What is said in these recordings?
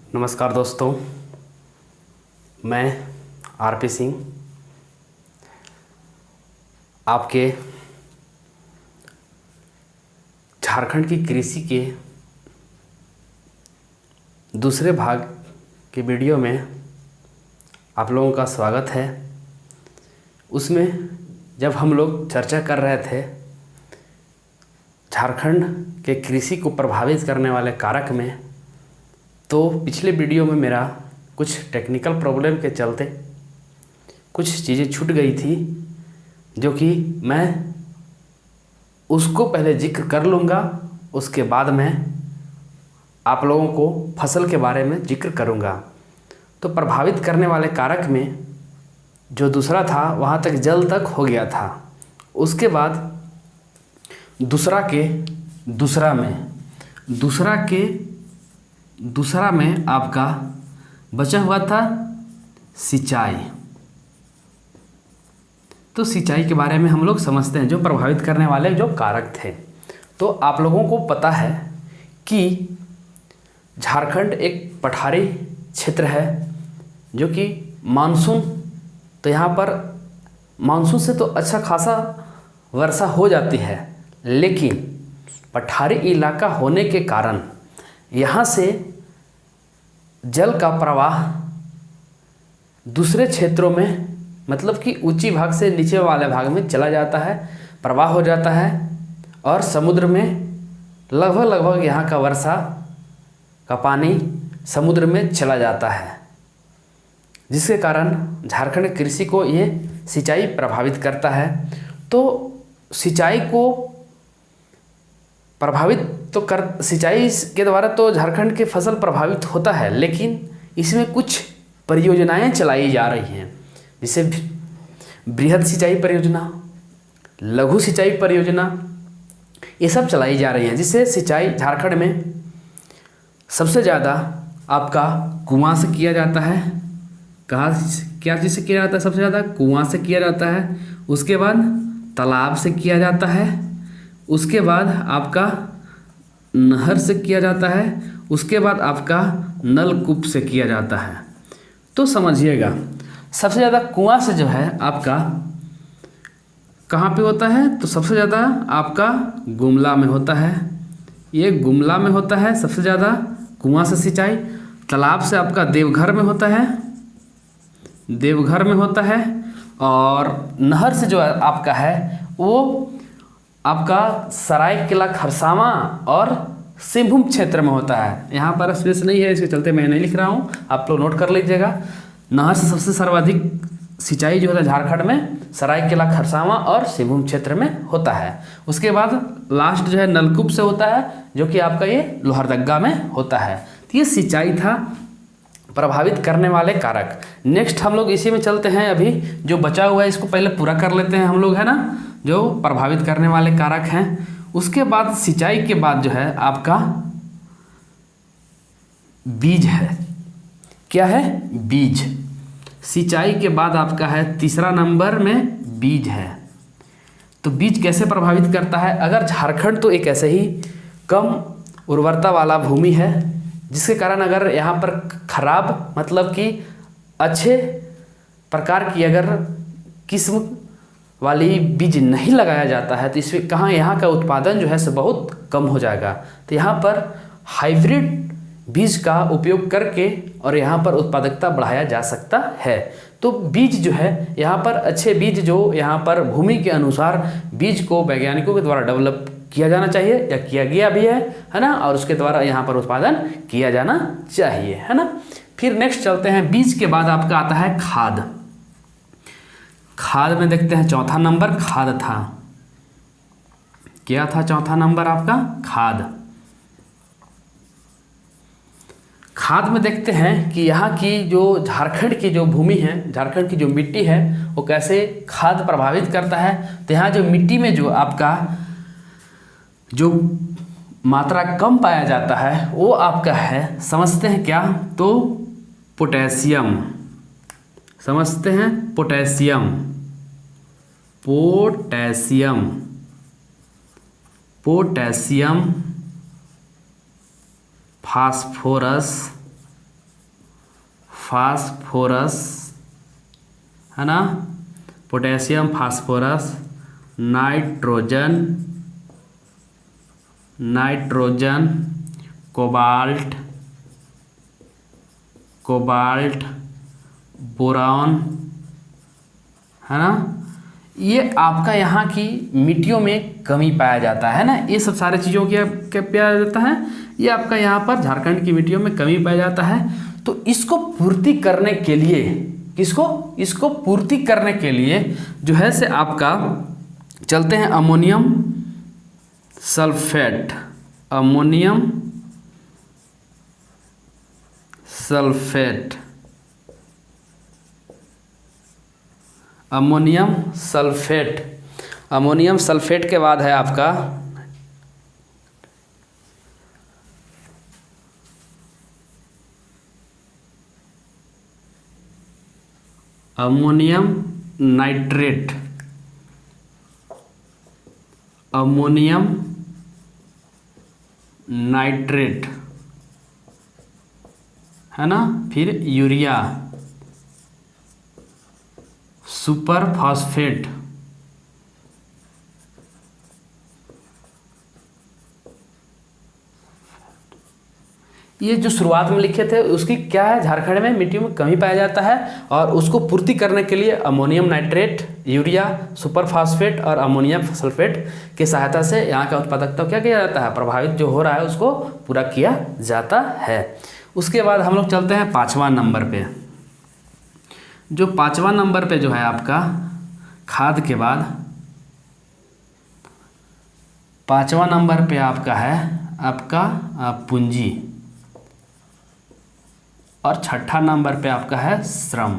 नमस्कार दोस्तों, मैं आरपी सिंह आपके झारखंड की कृषि के दूसरे भाग के वीडियो में आप लोगों का स्वागत है। उसमें जब हम लोग चर्चा कर रहे थे झारखंड के कृषि को प्रभावित करने वाले कारक में, तो पिछले वीडियो में मेरा कुछ टेक्निकल प्रॉब्लम के चलते कुछ चीज़ें छूट गई थी, जो कि मैं उसको पहले जिक्र कर लूँगा, उसके बाद मैं आप लोगों को फसल के बारे में जिक्र करूँगा। तो प्रभावित करने वाले कारक में जो दूसरा था वहाँ तक जल तक हो गया था। उसके बाद दूसरा में आपका बचा हुआ था सिंचाई। तो सिंचाई के बारे में हम लोग समझते हैं, जो प्रभावित करने वाले जो कारक थे। तो आप लोगों को पता है कि झारखंड एक पठारी क्षेत्र है, जो कि मानसून, तो यहाँ पर मानसून से तो अच्छा खासा वर्षा हो जाती है, लेकिन पठारी इलाका होने के कारण यहाँ से जल का प्रवाह दूसरे क्षेत्रों में, मतलब कि ऊंची भाग से नीचे वाले भाग में चला जाता है, प्रवाह हो जाता है, और समुद्र में लगभग यहाँ का वर्षा का पानी समुद्र में चला जाता है, जिसके कारण झारखंड कृषि को ये सिंचाई प्रभावित करता है। तो सिंचाई को प्रभावित तो कर सिंचाई के द्वारा तो झारखंड के फसल प्रभावित होता है, लेकिन इसमें कुछ परियोजनाएं चलाई जा रही हैं, जैसे बृहद सिंचाई परियोजना, लघु सिंचाई परियोजना, ये सब चलाई जा रही हैं, जिससे सिंचाई झारखंड में सबसे ज़्यादा आपका कुआं से किया जाता है। क्या चीज़ से किया जाता है? सबसे ज़्यादा कुआं से किया जाता है, उसके बाद तालाब से किया जाता है, उसके बाद आपका नहर से किया जाता है, उसके बाद आपका नलकूप से किया जाता है। तो समझिएगा, सबसे ज़्यादा कुआं से जो है आपका कहाँ पे होता है? तो सबसे ज़्यादा आपका गुमला में होता है, ये गुमला में होता है सबसे ज़्यादा कुआं से सिंचाई। तालाब से आपका देवघर में होता है, और नहर से जो आपका है वो आपका सरायकेला खरसावां और सिंहभूम क्षेत्र में होता है। यहाँ पर स्पेस नहीं है, इसके चलते मैं नहीं लिख रहा हूँ, आप लोग नोट कर लीजिएगा। नहर से सबसे सर्वाधिक सिंचाई जो होता है झारखंड में सरायकेला खरसावां और सिंहभूम क्षेत्र में होता है। उसके बाद लास्ट जो है नलकूप से होता है, जो कि आपका ये लोहरदगा में होता है। तो ये सिंचाई था प्रभावित करने वाले कारक। नेक्स्ट हम लोग इसी में चलते हैं। अभी जो बचा हुआ है इसको पहले पूरा कर लेते हैं हम लोग, है ना, जो प्रभावित करने वाले कारक हैं। उसके बाद सिंचाई के बाद जो है आपका बीज है। क्या है? बीज। सिंचाई के बाद आपका है तीसरा नंबर में बीज है। तो बीज कैसे प्रभावित करता है? अगर झारखंड तो एक ऐसे ही कम उर्वरता वाला भूमि है, जिसके कारण अगर यहाँ पर खराब, मतलब कि अच्छे प्रकार की अगर किस्म वाली बीज नहीं लगाया जाता है, तो इसमें कहाँ यहाँ का उत्पादन जो है सो बहुत कम हो जाएगा। तो यहाँ पर हाइब्रिड बीज का उपयोग करके और यहाँ पर उत्पादकता बढ़ाया जा सकता है। तो बीज जो है यहाँ पर अच्छे बीज, जो यहाँ पर भूमि के अनुसार बीज को वैज्ञानिकों के द्वारा डेवलप किया जाना चाहिए, या किया गया भी है ना, और उसके द्वारा यहाँ पर उत्पादन किया जाना चाहिए, है ना। फिर नेक्स्ट चलते हैं, बीज के बाद आपका आता है खाद। खाद में देखते हैं चौथा नंबर खाद था। क्या था चौथा नंबर आपका? खाद। खाद में देखते हैं कि यहाँ की जो झारखंड की जो भूमि है, झारखंड की जो मिट्टी है, वो कैसे खाद प्रभावित करता है। तो यहाँ जो मिट्टी में जो आपका जो मात्रा कम पाया जाता है वो आपका है, समझते हैं क्या? तो पोटेशियम। समझते हैं? Potassium, potassium, potassium, phosphorus, phosphorus, है ना, potassium, phosphorus, nitrogen, cobalt, boron, है ना, ये आपका यहाँ की मिट्टियों में कमी पाया जाता है ना। ये सब सारे चीज़ों क्या पाया जाता है, ये आपका यहाँ पर झारखंड की मिट्टियों में कमी पाया जाता है। तो इसको पूर्ति करने के लिए, इसको पूर्ति करने के लिए जो है से आपका चलते हैं अमोनियम सल्फेट, अमोनियम सल्फेट के बाद है आपका अमोनियम नाइट्रेट, है ना, फिर यूरिया, सुपर फॉस्फेट, ये जो शुरुआत में लिखे थे उसकी क्या है, झारखंड में मिट्टियों में कमी पाया जाता है और उसको पूर्ति करने के लिए ammonium nitrate, urea, super phosphate और अमोनियम सल्फेट की सहायता से यहाँ का उत्पादकता क्या किया जाता है, प्रभावित जो हो रहा है उसको पूरा किया जाता है। उसके बाद हम लोग चलते हैं 5वां नंबर पे। जो 5वां नंबर पे जो है आपका खाद के बाद 5वां नंबर पे आपका है आपका पूंजी और 6ठा नंबर पे आपका है श्रम।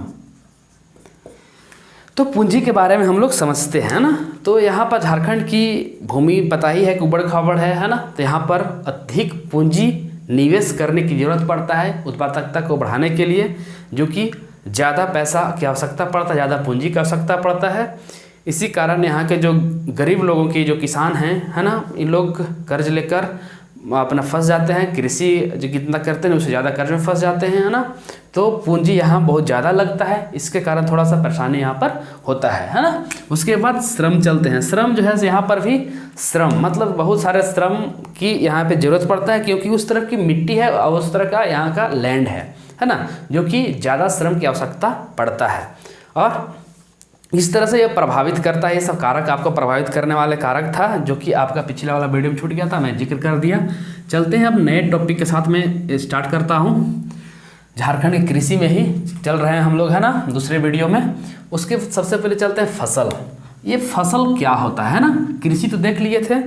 तो पूंजी के बारे में हम लोग समझते हैं ना। तो यहाँ पर झारखंड की भूमि पता ही है कि उबड़ खाबड़ है ना। तो यहाँ पर अधिक पूंजी निवेश करने की ज़रूरत पड़ता है उत्पादकता को बढ़ाने के लिए, जो कि ज़्यादा पैसा की आवश्यकता पड़ता है, ज़्यादा पूंजी की आवश्यकता पड़ता है। इसी कारण यहाँ के जो गरीब लोगों की जो किसान हैं, है ना, इन लोग कर्ज लेकर अपना फंस जाते हैं। कृषि जो कितना करते हैं उससे ज़्यादा कर्ज में फंस जाते हैं, है ना। तो पूंजी यहाँ बहुत ज़्यादा लगता है, इसके कारण थोड़ा सा परेशानी यहाँ पर होता है ना। उसके बाद श्रम चलते हैं। श्रम जो है यहाँ पर भी श्रम मतलब बहुत सारे श्रम की यहाँ पे ज़रूरत पड़ता है, क्योंकि उस तरह की मिट्टी है और उस तरह का यहाँ का लैंड है ना, जो कि ज़्यादा श्रम की आवश्यकता पड़ता है। और इस तरह से ये प्रभावित करता है। ये सब कारक आपको प्रभावित करने वाले कारक था, जो कि आपका पिछले वाला वीडियो में छूट गया था, मैं जिक्र कर दिया। चलते हैं अब नए टॉपिक के साथ में स्टार्ट करता हूँ। झारखंड की कृषि में ही चल रहे हैं हम लोग, है ना, दूसरे वीडियो में। उसके सबसे पहले चलते हैं फसल। ये फसल क्या होता है ना, कृषि तो देख लिए थे,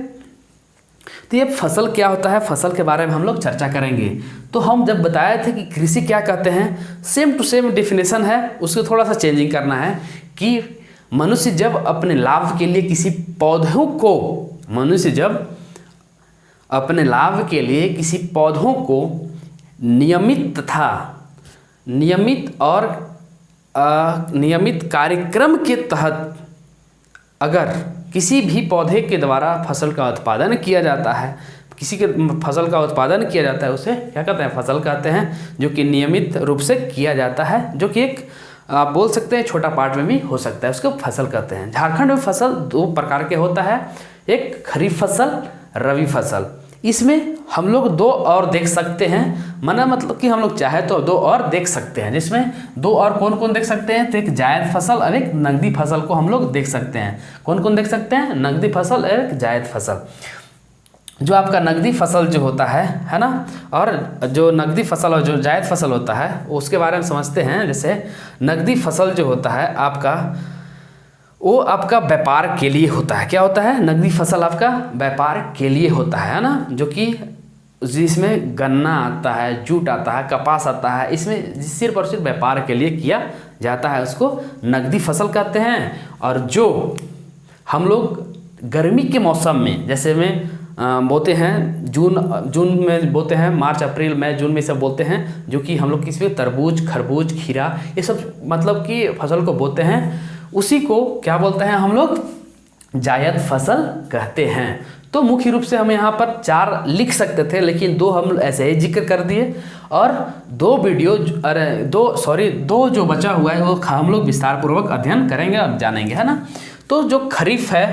तो ये फसल क्या होता है, फसल के बारे में हम लोग चर्चा करेंगे। तो हम जब बताए थे कि कृषि क्या कहते हैं, सेम टू सेम डेफिनेशन है, उसको थोड़ा सा चेंजिंग करना है कि मनुष्य जब अपने लाभ के लिए किसी पौधों को, मनुष्य जब अपने लाभ के लिए किसी पौधों को नियमित कार्यक्रम के तहत अगर किसी भी पौधे के द्वारा फसल का उत्पादन किया जाता है, किसी के फसल का उत्पादन किया जाता है, उसे क्या कहते हैं, फसल कहते हैं, जो कि नियमित रूप से किया जाता है, जो कि एक आप बोल सकते हैं छोटा पार्ट में भी हो सकता है, उसको फसल कहते हैं। झारखंड में फसल दो प्रकार के होता है, एक खरीफ फसल, रबी फसल। इसमें हम लोग दो और देख सकते हैं, मना मतलब कि हम लोग चाहे तो दो और देख सकते हैं, जिसमें दो और कौन कौन देख सकते हैं, तो एक जायद फसल और एक नकदी फसल को हम लोग देख सकते हैं। कौन कौन देख सकते हैं, नकदी फसल और एक जायद फसल। जो आपका नकदी फसल जो होता है ना, और जो नकदी फसल और जो जायद फसल होता है उसके बारे में समझते हैं। जैसे नकदी फसल जो होता है आपका, वो आपका व्यापार के लिए होता है। क्या होता है, नकदी फसल आपका व्यापार के लिए होता है ना, जो कि जिसमें गन्ना आता है, जूट आता है, कपास आता है, इसमें सिर्फ और सिर्फ व्यापार के लिए किया जाता है, उसको नकदी फसल कहते हैं। और जो हम लोग गर्मी के मौसम में जैसे में बोते हैं, जून में बोते हैं, मार्च अप्रैल मई जून में सब बोते हैं, जो कि हम लोग किसमें तरबूज, खरबूज, खीरा, ये सब मतलब कि फसल को बोते हैं, उसी को क्या बोलते हैं हम लोग, जायद फसल कहते हैं। तो मुख्य रूप से हम यहाँ पर 4 लिख सकते थे, लेकिन 2 हम ऐसे ही जिक्र कर दिए, और 2 जो बचा हुआ है वो हम लोग विस्तार पूर्वक अध्ययन करेंगे और जानेंगे, है ना। तो जो खरीफ है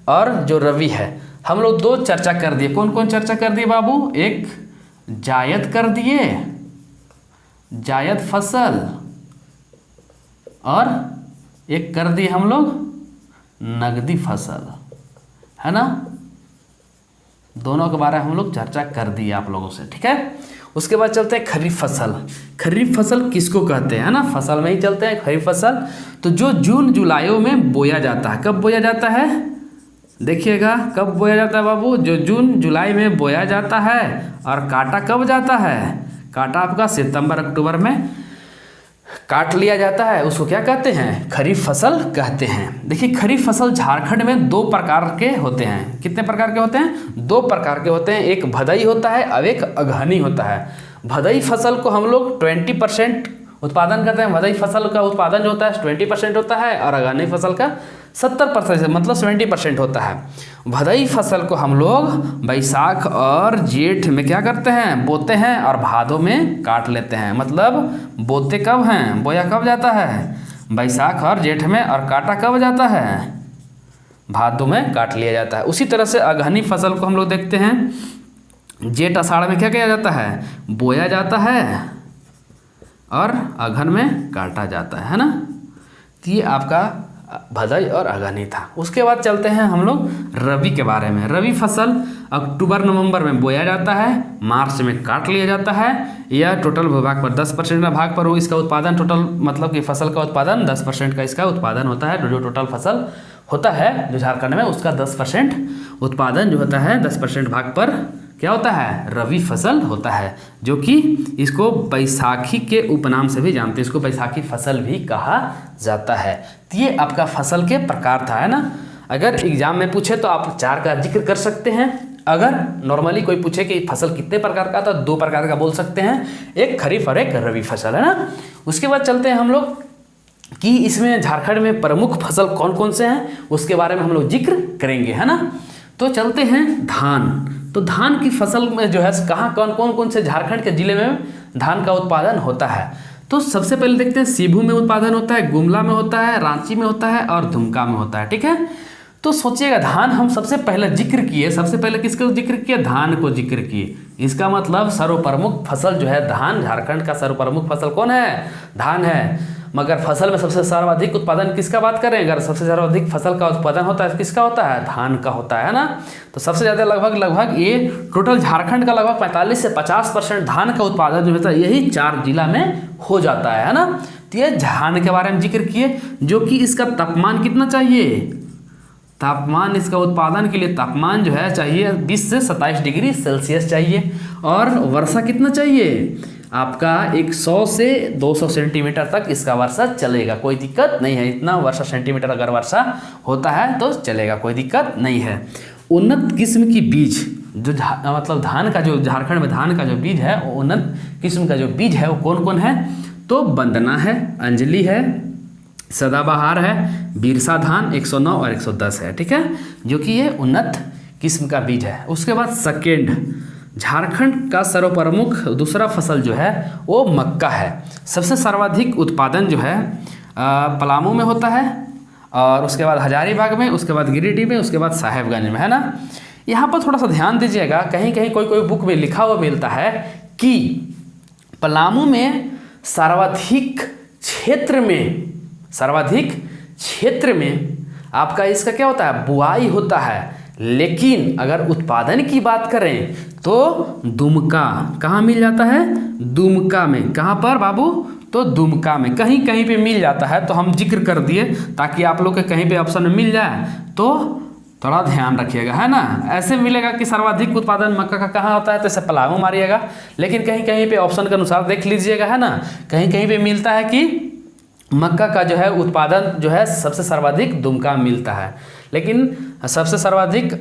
और जो रबी है, हम लोग 2 चर्चा कर दिए। कौन कौन चर्चा कर दिए बाबू? एक जायद कर दिए, जायद फसल, और एक कर दिए हम लोग नगदी फसल, है ना। दोनों के बारे में हम लोग चर्चा कर दी आप लोगों से, ठीक है। उसके बाद चलते हैं खरीफ फसल। खरीफ फसल किसको कहते हैं, है ना, फसल में ही चलते हैं। खरीफ फसल तो जो जून जुलाई में बोया जाता है। कब बोया जाता है? देखिएगा कब बोया जाता है बाबू, जो जून जुलाई में बोया जाता है, और काटा कब जाता है? काटा आपका सितंबर अक्टूबर में काट लिया जाता है, उसको क्या कहते हैं? खरीफ फसल कहते हैं। देखिए खरीफ फसल झारखंड में 2 प्रकार के होते हैं। कितने प्रकार के होते हैं? 2 प्रकार के होते हैं। एक भदई होता है और एक अगहनी होता है। भदई फसल को हम लोग 20% उत्पादन करते हैं। भदई फसल का उत्पादन जो होता है 20% होता है, और अगहनी फसल का 70% मतलब 70% होता है। भदई फसल को हम लोग बैसाख और जेठ में क्या करते हैं? बोते हैं, और भादों में काट लेते हैं। मतलब बोते कब हैं? बोया कब जाता है? बैसाख और जेठ में, और काटा कब जाता है? भादों में काट लिया जाता है। उसी तरह से अगहनी फसल को हम लोग देखते हैं, जेठ आषाढ़ में क्या किया जाता है? बोया जाता है, और अगहन में काटा जाता है ना। तो ये आपका भदई और अगहनी था। उसके बाद चलते हैं हम लोग रबी के बारे में। रबी फसल अक्टूबर नवंबर में बोया जाता है, मार्च में काट लिया जाता है। यह टोटल भूभाग पर 10% का भाग पर हो इसका उत्पादन, टोटल मतलब कि फसल का उत्पादन 10% का इसका उत्पादन होता है। जो टोटल फसल होता है जो झारखंड में, उसका 10% उत्पादन जो होता है 10% भाग पर क्या होता है? रबी फसल होता है, जो कि इसको बैसाखी के उपनाम से भी जानते हैं। इसको बैसाखी फसल भी कहा जाता है। तो ये आपका फसल के प्रकार था, है ना। अगर एग्जाम में पूछे तो आप 4 का जिक्र कर सकते हैं। अगर नॉर्मली कोई पूछे कि फसल कितने प्रकार का, तो 2 प्रकार का बोल सकते हैं, एक खरीफ और एक रबी फसल, है ना। उसके बाद चलते हैं हम लोग कि इसमें झारखंड में प्रमुख फसल कौन कौन से हैं, उसके बारे में हम लोग जिक्र करेंगे, है ना। तो चलते हैं धान। तो धान की फसल में जो है कहाँ कौन कौन से झारखंड के जिले में धान का उत्पादन होता है। तो सबसे पहले देखते हैं सिभू में उत्पादन होता है, गुमला में होता है, रांची में होता है, और दुमका में होता है, ठीक है। तो सोचिएगा धान हम सबसे पहले जिक्र किए, सबसे पहले किसको जिक्र किए? धान को जिक्र किए। इसका मतलब सर्वप्रमुख फसल जो है धान, झारखंड का सर्वप्रमुख फसल कौन है? धान है। मगर फसल में सबसे सर्वाधिक उत्पादन किसका बात करें? अगर सबसे सर्वाधिक फसल का उत्पादन होता है किसका होता है? धान का होता है ना। तो सबसे ज़्यादा लगभग ये टोटल झारखंड का लगभग 45 से 50% धान का उत्पादन जो होता है यही 4 जिला में हो जाता है ना। तो ये धान के बारे में जिक्र किए, जो कि इसका तापमान कितना चाहिए? तापमान इसका उत्पादन के लिए तापमान जो है चाहिए 20 से 27 डिग्री सेल्सियस चाहिए, और वर्षा कितना चाहिए? आपका 100 से 200 सेंटीमीटर तक इसका वर्षा चलेगा, कोई दिक्कत नहीं है। इतना वर्षा सेंटीमीटर अगर वर्षा होता है तो चलेगा, कोई दिक्कत नहीं है। उन्नत किस्म की बीज जो मतलब धान का जो झारखंड में धान का जो बीज है, वो उन्नत किस्म का जो बीज है वो कौन कौन है? तो वंदना है, अंजलि है, सदाबहार है, बिरसा धान 109 और 110 है, ठीक है, जो कि ये उन्नत किस्म का बीज है। उसके बाद सेकेंड, झारखंड का सर्वप्रमुख दूसरा फसल जो है वो मक्का है। सबसे सर्वाधिक उत्पादन जो है पलामू में होता है, और उसके बाद हजारीबाग में, उसके बाद गिरिडीह में, उसके बाद साहेबगंज में, है ना। यहाँ पर थोड़ा सा ध्यान दीजिएगा, कहीं कहीं कोई बुक में लिखा हुआ मिलता है कि पलामू में सर्वाधिक क्षेत्र में आपका इसका क्या होता है? बुआई होता है। लेकिन अगर उत्पादन की बात करें तो दुमका कहाँ मिल जाता है? दुमका में। कहाँ पर बाबू? तो दुमका में। कहीं कहीं पे मिल जाता है, तो हम जिक्र कर दिए ताकि आप लोग के कहीं पे ऑप्शन में मिल जाए तो थोड़ा ध्यान रखिएगा, है ना। ऐसे मिलेगा कि सर्वाधिक उत्पादन मक्का का कहाँ होता है, तो इसे पलामू मारिएगा। लेकिन कहीं कहीं पे ऑप्शन के अनुसार देख लीजिएगा, है ना, कहीं कहीं पे मिलता है कि मक्का का जो है उत्पादन जो है सबसे सर्वाधिक दुमका में मिलता है, लेकिन सबसे सर्वाधिक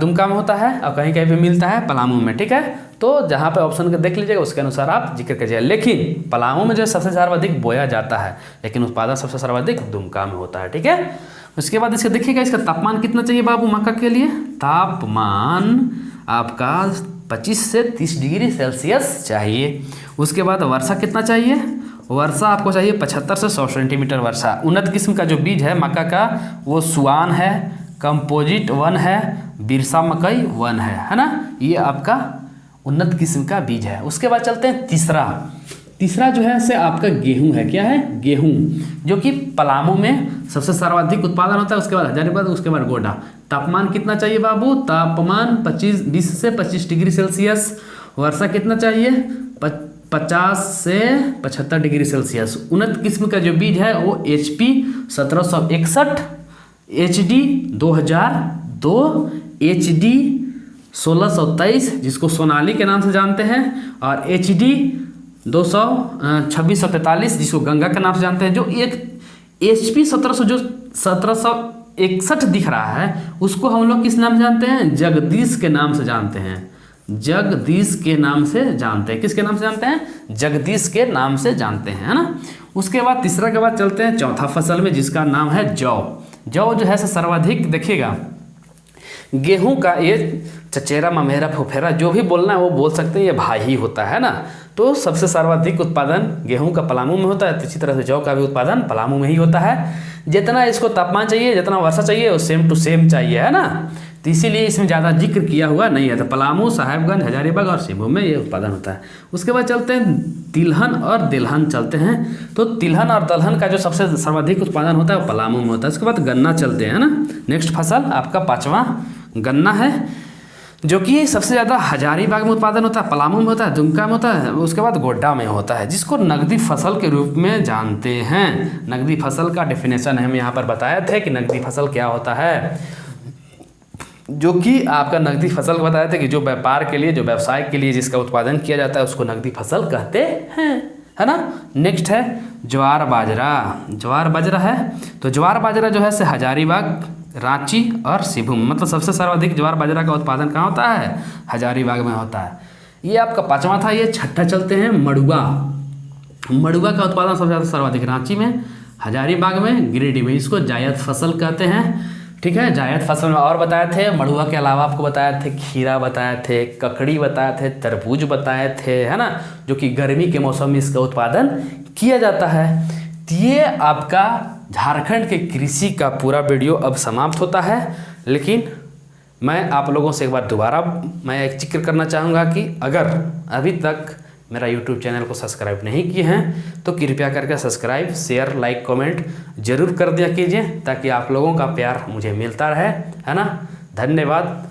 दुमका में होता है, और कहीं कहीं पे मिलता है पलामू में, ठीक है। तो जहाँ पे ऑप्शन देख लीजिएगा उसके अनुसार आप जिक्र कीजिएगा। लेकिन पलामू में जो है सबसे सर्वाधिक बोया जाता है, लेकिन उत्पादन सबसे सर्वाधिक दुमका में होता है, ठीक है। उसके बाद इसका देखिएगा, इसका तापमान कितना चाहिए बाबू मक्का के लिए? तापमान आपका 25 से 30 डिग्री सेल्सियस चाहिए। उसके बाद वर्षा कितना चाहिए? वर्षा आपको चाहिए 75 से 100 सेंटीमीटर वर्षा। उन्नत किस्म का जो बीज है मक्का का वो सुआन है, कंपोजिट 1 है, बिरसा मकई 1 है ना। ये आपका उन्नत किस्म का बीज है। उसके बाद चलते हैं तीसरा जो है से आपका गेहूं है। क्या है? गेहूं, जो कि पलामू में सबसे सर्वाधिक उत्पादन होता है। उसके बाद हजारीबाग, उसके बाद गोड्डा। तापमान कितना चाहिए बाबू? तापमान 20 से 25 डिग्री सेल्सियस। वर्षा कितना चाहिए? 50 से 75 डिग्री सेल्सियस। उन्नत किस्म का जो बीज है वो HP 1761, HD 2002, HD 1623 जिसको सोनाली के नाम से जानते हैं, और HD 2643 जिसको गंगा के नाम से जानते हैं। जो एक HP 1761 दिख रहा है उसको हम लोग किस नाम से जानते हैं? जगदीश के नाम से जानते हैं। जगदीश के नाम से जानते हैं। किसके नाम से जानते हैं? जगदीश के नाम से जानते हैं, है ना। उसके बाद तीसरा के बाद चलते हैं चौथा फसल में जिसका नाम है जौ। जौ जो है सर्वाधिक देखिएगा, गेहूं का ये चचेरा ममेरा फुफेरा जो भी बोलना है वो बोल सकते हैं, ये भाई ही होता है ना। तो सबसे सर्वाधिक उत्पादन गेहूं का पलामू में होता है, तो इसी तरह से जौ का भी उत्पादन पलामू में ही होता है। जितना इसको तापमान चाहिए, जितना वर्षा चाहिए वो सेम टू सेम चाहिए, है ना। तो इसीलिए इसमें ज़्यादा जिक्र किया हुआ नहीं है। तो पलामू, साहेबगंज, हजारीबाग और सिंहभूम में ये उत्पादन होता है। उसके बाद चलते हैं तिलहन और दलहन चलते हैं। तो तिलहन और दलहन का जो सबसे सर्वाधिक उत्पादन होता है वो पलामू में होता है। उसके बाद गन्ना चलते हैं, है ना। नेक्स्ट फसल आपका 5वां गन्ना है, जो कि सबसे ज़्यादा हजारीबाग में उत्पादन होता है, पलामू में होता है, दुमका में होता है, उसके बाद गोड्डा में होता है, जिसको नकदी फसल के रूप में जानते हैं। नकदी फसल का डेफिनेशन हम यहाँ पर बताए थे कि नकदी फसल क्या होता है, जो कि आपका नकदी फसल बताए थे कि जो व्यापार के लिए, जो व्यवसाय के लिए जिसका उत्पादन किया जाता है उसको नकदी फसल कहते हैं, है ना। नेक्स्ट है ज्वार बाजरा। ज्वार बाजरा है, तो ज्वार बाजरा जो है हजारीबाग, रांची और सिंहभूम, मतलब सबसे सर्वाधिक ज्वार बाजरा का उत्पादन कहाँ होता है? हजारीबाग में होता है। ये आपका 5वां था। ये छठा चलते हैं मड़ुआ। मड़ुआ का उत्पादन सबसे ज़्यादा सर्वाधिक रांची में, हजारीबाग में, गिरिडीह में। इसको जायद फसल कहते हैं, ठीक है। जायद फसल में और बताए थे, मड़ुआ के अलावा आपको बताए थे खीरा बताए थे, ककड़ी बताए थे, तरबूज बताए थे, है ना, जो कि गर्मी के मौसम में इसका उत्पादन किया जाता है। तो ये आपका झारखंड के कृषि का पूरा वीडियो अब समाप्त होता है। लेकिन मैं आप लोगों से एक बार दोबारा मैं एक जिक्र करना चाहूँगा कि अगर अभी तक मेरा YouTube चैनल को सब्सक्राइब नहीं किए हैं तो कृपया करके सब्सक्राइब, शेयर, लाइक, कमेंट जरूर कर दिया कीजिए, ताकि आप लोगों का प्यार मुझे मिलता रहे, है ना। धन्यवाद।